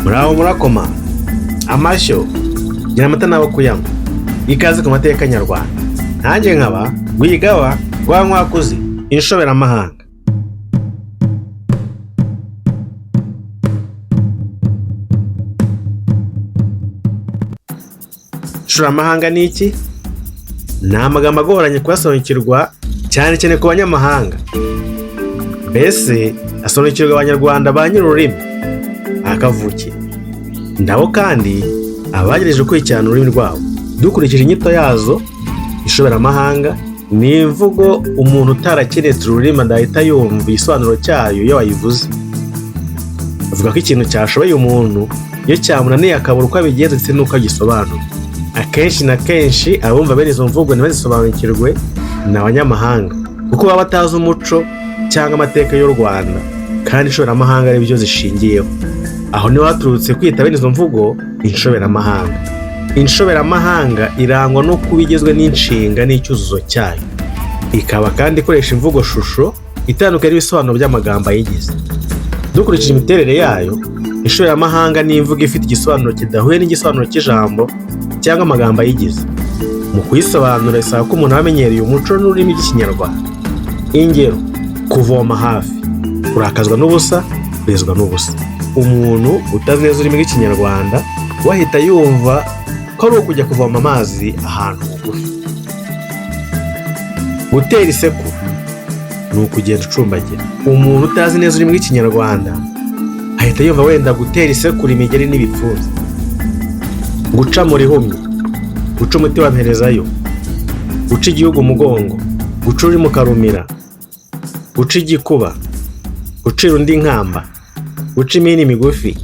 muraho murakoma amashyo gira amata nabo kuyanywa ikaze ku mateka nyarwanda nanjye nkaba Rwigaba rwa Nkwakuzi inshoberamahanga. Inshoberamahanga ni iki? Ni amagambo agoranye kuyasobanukirwa cyane cyane ku banyamahanga. Mbese asobanukirwa abanyarwanda ba nyir'ururimi akavukira. Nabo kandi abagerageje gukurikirana ururimi rwabo dukurikije inyito yazo. Inshoberamahanga ni imvugo umuntu utarakenetse ururimi adahita yumva igisobanuro cyayo iyo wayivuze. Avuga ko ikintu cyashoboye umuntu iyo cyamunaniye akabura uko abigenza ndetse n'uko agisobanura. Akenshi na kenshi abumva bene izo mvugo ntibazisobanukirwe ni abanyamahanga kuko baba batazi umuco cyangwa amateka y'u Rwanda, kandi inshoberamahanga ari byo zishingiyeho. Aho niho haturutse kwita bene izo mvugo inshoberamahanga. Inshoberamahanga irangwa no kuba igizwe n'inshinga n'icyuzuzo cyayo, ikaba kandi ikoresha imvugo shusho itandukanye n'ibisobanuro by'amagambo ayigize. Dukurikije imiterere yayo, inshoberamahanga ni imvugo ifite igisobanuro kidahuye n'igisobanuro cy'ijambo cyangwa amagambo ayigize. Mu kuyisobanura isaba ko umuntu aba amenyereye umuco n'ururimi by'Ikinyarwanda. Ingero: kuvoma hafi, kurakazwa n'ubusa, kurezwa n'ubusa. Umuntu utazi neza ururimi rw'Ikinyarwanda wahita yumva ko ari ukujya kuvoma amazi ahantu bugufi. Gutera isekuru ni ukugenda ucumbagira. Umuntu utazi neza ururimi rw'Ikinyarwanda ahita yumva wenda gutera isekuru imigeri n'ibipfunsi. Guca mu rihumye, guca umuti wa mperezayo, guca igihugu umugongo, guca uri mu karumira, guca igikuba, gucira undi nkamba, guca imini migufi,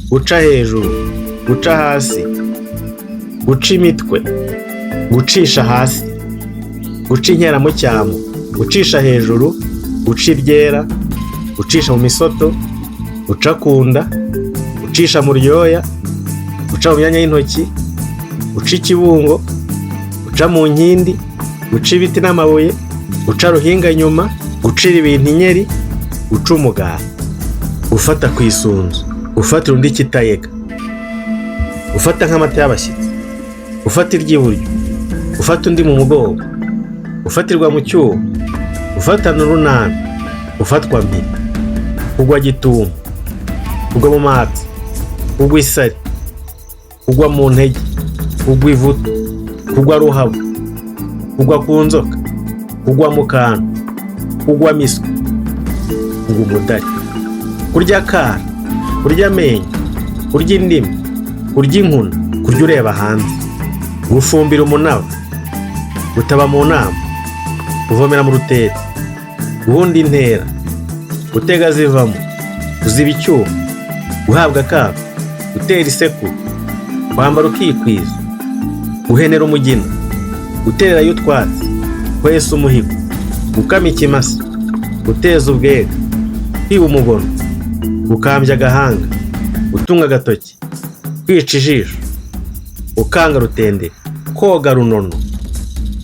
guca hejuru, guca hasi, guca imitwe, gucisha hasi, guca inkera mu cyamo, gucisha hejuru, guca ibyera, gucisha mu misoto, guca ku nda, gucisha mu ryoya, guca mu myanya y'intoki, guca ikibungo, guca mu nkindi, guca ibiti n'amabuye, guca ruhinga nyuma, gucira ibintu inyeri, guca umugara. Gufata ku isunzu, gufatira undi kitayega, gufata nk'amata y'abashyitsi, gufata iry'iburyo, gufata undi mu mugongo, gufatirwa mu cyuho, gufatana urunana, gufatwa mpiri, kugwa gitumo, kugwa mu matsi, kugwa isari, kugwa mu ntege, kugwa ivutu, kugwa ruhabo, kugwa ku nzoka, kugwa mu kantu, kugwa miswi, kugwa umudari. Kurya akara, kurya amenyo, kurya indimi, kurya inkuna, kurya ureba hanze. Gufumbira umunaba, gutaba mu nama, kuvomera mu rutete, guhunda intera, gutega zivamo, kuziba icyuho, guhabwa akato, gutera isekuru, kwambara ukikwiza, guhenera umugina, gutererayo utwatsi, kwesa umuhigo, gukama ikimasa, guteza ubwega, kwiba umugono, gukambya agahanga, gutunga agatoki, kwica ijisho, gukanga rutendere, koga runono,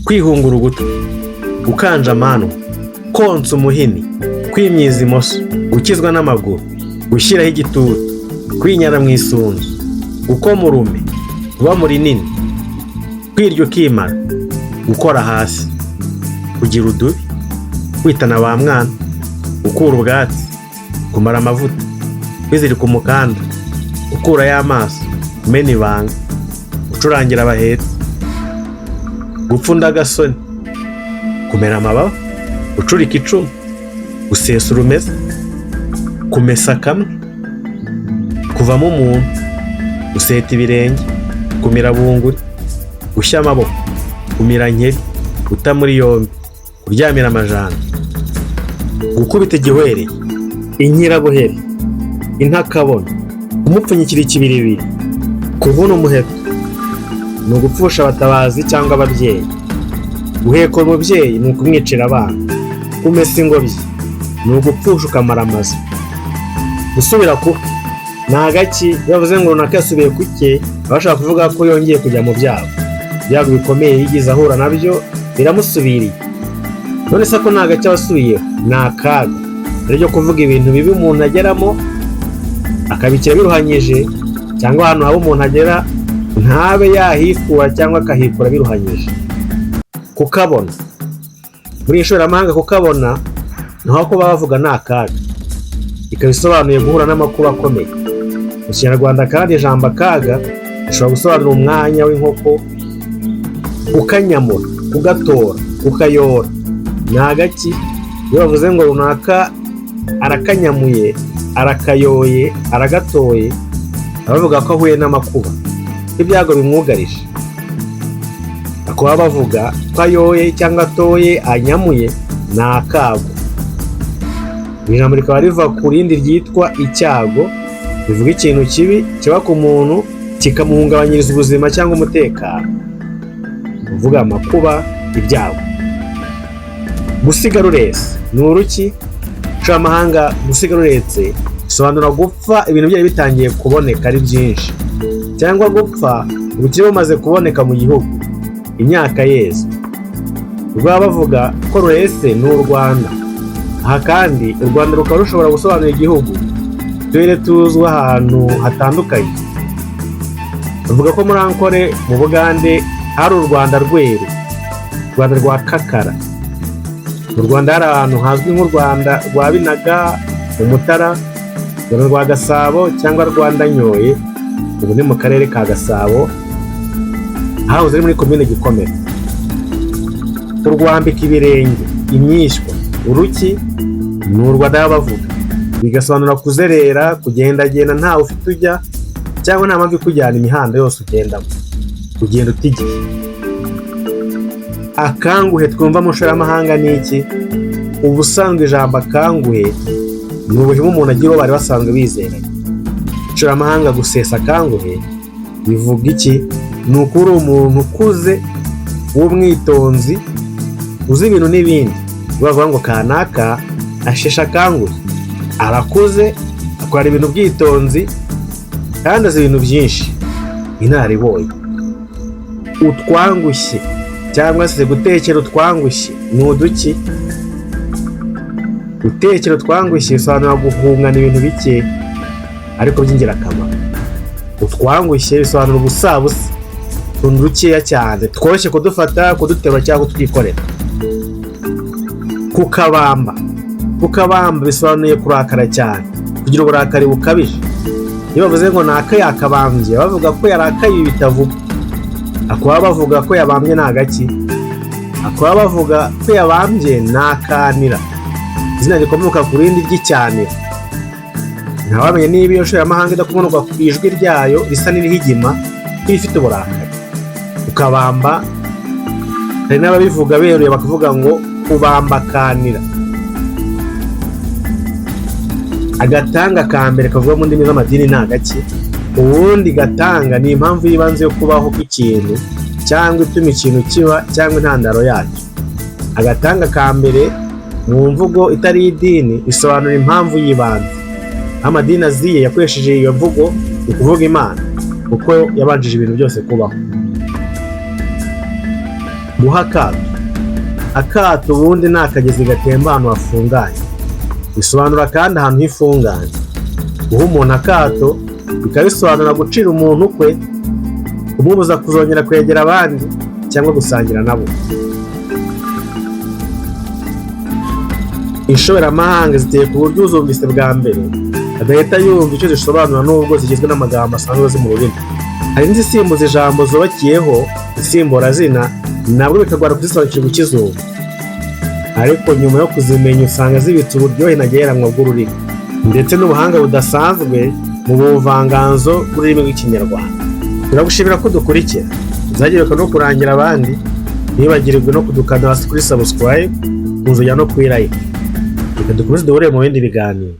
kwihungura ugutwi, gukanja amanwa, konsa umuhini, kwimyiza imoso, gukizwa n'amaguru, gushyiraho igitutu, kwinyara mu isunzu, gukoma urume, kuba mu rinini, kwirya ukimara, gukora hasi, kugira udubi, kwitana ba mwana, gukura ubwatsi, kumara amavuta, kwizirika umukanda, gukura y'amaso, kumena ibanga, gucurangira abahetsi, gupfunda agasoni, kumera amababa, gucurika icumu, gusesa urumeza, kumesa kamwe, kuvamo umuntu, guseta ibirenge, kumira bunguri, gushya amaboko, kumira nkeri, guta muri yombi, kuryamira amajanja, gukubita igihwereye, inkirabuhere, intakabono, kumupfunyikira ikibiribiri, kuvuna umuheto, ni ugupfusha abatabazi cyangwa ababyeyi. Guhekura umubyeyi ni ukumwicira abana. Kumesa ingobyi ni ugupfusha ukamara amazu. Gusubira ku ni agaki bavuze ngo runaka yasubiye ku cye, abashaka kuvuga ko yongeye kujya mu byago. Ibyago bikomeye yigize ahura nabyo biramusubiriye. None se ko nta gake wasubiyeho, ni akaga. Rero kuvuga ibintu bibi umuntu ageramo akabikira biruhanyije, cyangwa ahantu haba umuntu agera ntabe yahikura cyangwa akahikura biruhanyije. Kukabona muri ishoramahanga, kukabona naho ko bavuga ni akaga, ikaba isobanuye guhura n'amakuba akomeye. Mu Kinyarwanda kandi ijambo akaga rishobora gusobanura umwanya w'inkoko, kukanyamura, kugatora, kukayora. Ni agaki? Iyo bavuze ngo runaka arakanyamuye, arakayoye, aragatoye, bavuga ko ahuye n'amakuba, ibyago bimwugarije. Akaba bavuga ko ayoye cyangwa atoye, anyamuye, ni akago. Ijambo rikaba riva ku rindi ryitwa icyago, bivuga ikintu kibi kiba ku muntu kikamuhungabanyiriza ubuzima cyangwa umutekano, kuvuga amakuba, ibyago. Gusiga ruretse ni uruki? Ishoramahanga gusiga ruretse bisobanura gupfa ibintu byari bitangiye kuboneka ari byinshi, cyangwa gupfa ubukire bumaze kuboneka mu gihugu, imyaka yeze. Rwaba bavuga ko ruretse ni u Rwanda. Aha kandi u Rwanda rukaba rushobora gusobanura igihugu, uturere tuzwi ahantu hatandukanye. Bavuga ko muri Ankole mu Bugande hari u Rwanda rweru, u Rwanda rwa Kakara. Mu Rwanda hari ahantu hazwi nk'u Rwanda rwa Binaga, Umutara, u Rwanda rwa Gasabo cyangwa Rwandanyoye, ubu ni mu karere ka Gasabo, hahoze ari muri komine Gikomero. Urwambika ibirenge, imyishywa, uruki ni u Rwanda bavuga, bigasobanura kuzerera, kugendagenda ntawe ufite ujya cyangwa nta mpamvu ikujyana imihanda yose ugendamo, ugenda utigiye. Akanguhe twumva mu ishoramahanga ni iki? Ubusanzwe ijambo akanguhe ni ubuhemu umuntu agira uwo bari basanzwe bizeranye. Ishoramahanga gusesa akanguhe bivuga iki? Ni ukuri umuntu ukuze w'umwitonzi, uzi ibintu n'ibindi. Bavuga ngo kanaka ashesha akanguhe, arakuze, akora ibintu bwitonzi kandi azi ibintu byinshi, inararibonye. Utwangushye cyangwa se gutekera utwangushye ni uduki? Gutekera utwangushye bisobanura guhungana ibintu bike ariko by'ingirakamaro. Utwangushye bisobanura ubusabusa, utuntu dukeya cyane tworoshye kudufata, kuduterura cyangwa kutwikorera. Kukabamba, kukabamba bisobanuye kurakara cyane, kugira uburakari bukabije. Iyo bavuze ngo naka yakabambye, bavuga ko yarakaye bitavuga. Akaba bavuga ko yabambye ni agaki? Akaba bavuga ko yabambye ni akanira, izina rikomoka ku rindi ry'icyanira. Ntawamenye niba iyo shoramahanga idakomoka ku ijwi ryayo risa n'irihigima ifite uburakari. Ukabamba, hari n'ababivuga beruye bakavuga ngo kubamba kanira. Agatanga ka mbere kavuga mu ndimi z'amadini ni agaki? Ubundi gatanga ni impamvu y'ibanze yo kubaho kw'ikintu cyangwa ituma ikintu kiba cyangwa intandaro yacyo. Agatanga ka mbere mu mvugo itari idini isobanura impamvu y'ibanze. Amadini aziye yakoresheje iyo mvugo mu kuvuga Imana kuko yabanjije ibintu byose kubaho. Guha akato. Akato ubundi ni akagezi gatemba ahantu hafunganye, bisobanura kandi ahantu h'ifunganye. Guha umuntu akato bikaba bisobanura gucira umuntu ukwe, kumubuza kuzongera kwegera abandi cyangwa gusangira nabo. Inshoberamahanga ziteye ku buryo uzumvise bwa mbere adahita yumva icyo zisobanura nubwo zigizwe n'amagambo asanzwe azi mu rurimi. Hari n'izisimbuza ijambo zubakiyeho, insimburazina, nabwo bikagora kuzisobanukirwa ukizumva, ariko nyuma yo kuzimenya usanga zibitse uburyohe ntagereranywa bw'ururimi ndetse n'ubuhanga budasanzwe mu buvanganzo bw'ururimi rw'Ikinyarwanda. Turagushimira ko dukurikira, uzagereka no kurangira abandi, ntibagirwe no kudukanda hasi kuri subscribe, kuzujya no kuri like. Reka dukomeze duhure mu bindi biganiro.